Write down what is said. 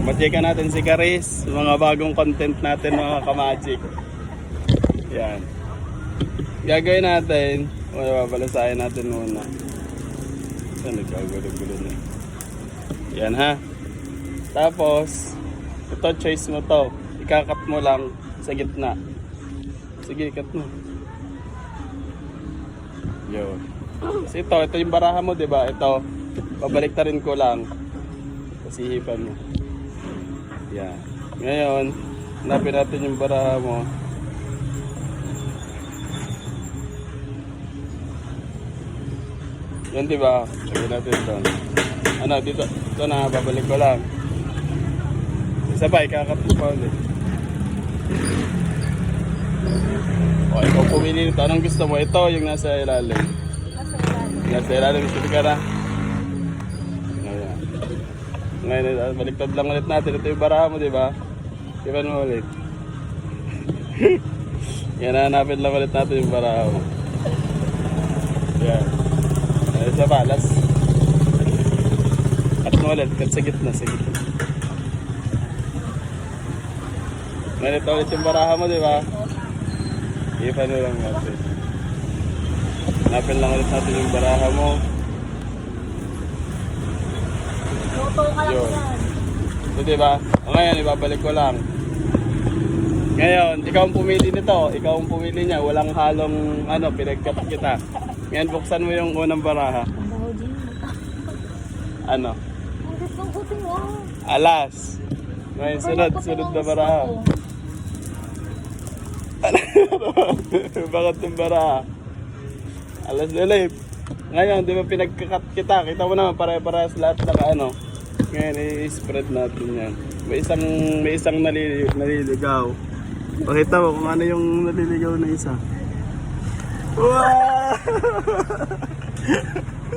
Matikan natin si Karis, mga bagong content natin mga ka-magic. Yan. Gagawin natin, babalasahin natin muna. Yan, nagkagulo-gulo na. Yan ha. Tapos, ito choice mo to. Ikakat mo lang sa gitna. Sige, ikat mo. Yun. Kasi ito yung baraha mo, diba? Ito, babalik ta rin ko lang. Pasihipan mo. Yan. Ngayon, hanapin natin yung baraha mo. Yan, diba? Lagyan natin doon. Ano, dito na, babalik ko lang. Isa pa, ikakat mo pa ulit. O, ikaw pumili nito. Anong gusto mo? Ito, yung nasa ilalim. Nasa ilalim, gusto ka na. Ayan. Ngayon, baliktad lang ulit natin. Ito yung baraha mo, diba? Ipan mo ulit. Yan, hanapin lang ulit natin yung baraha mo. Yan. Isa pa, last. Cut mo ulit, cut sa gitna, sa gitna. Ngayon, ito ulit yung baraha mo, diba? Ipan mo lang natin. Hanapin lang ulit natin yung baraha mo. Yun. So, diba? Ngayon, ibabalik ko lang. Ngayon, ikaw ang pumili nito. Ikaw ang pumili niya. Walang halong pinagkat kita. Ngayon, buksan mo yung unang baraha. Ano? Alas. Ngayon, sunod na baraha. Bakit yung baraha? Alas ulit. Ngayon, di ba pinagkakat kita? Kita mo naman, pare-parehas lahat na Ngayon, i-spread natin yan. May isang naliligaw. Pakita mo kung ano yung naliligaw na isa. Wow!